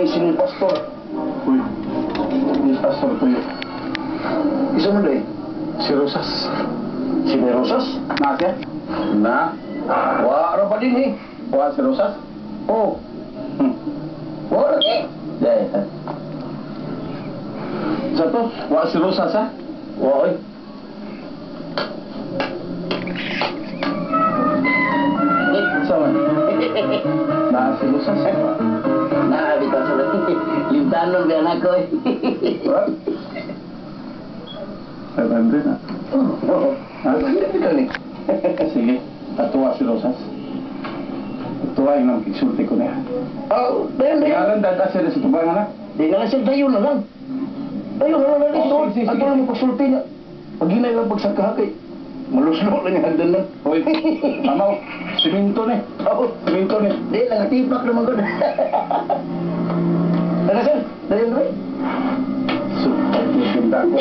sini pastor. Uy, ni pastor ko yun. Isa mo dahil? Si Rosas. Sini Rosas? Na siya? Na? Wala pa din eh. Wa si Rosas? Oh, Hmm. wala eh. Dahil. Sa to, wa si Rosas ha? Wala eh. Sa man? Na si Rosas? Nah, di pasal Lintanon biar anak ko eh. What? 500 na. Oo. Ha? Ito ni. Sige, tatuwa si Rosas. Tatuwa yung nang kiksulti ko na yan. Oh, dahil dahil. Ngalan data siya sa tubangan na. Di nga lang siya tayo na lang. Tayo na lang ito. Oh, sige, sige, At sige. wala mo pagsulti niya. Pag ginay lang pagsakahakay. Maluslo lang yung hagdan lang. Hoy, amaw, siminto ni. Oo. Siminto ni. Di, nangatipak naman ko. Ano sir? Dahil rin. Sukat yung tinda ko.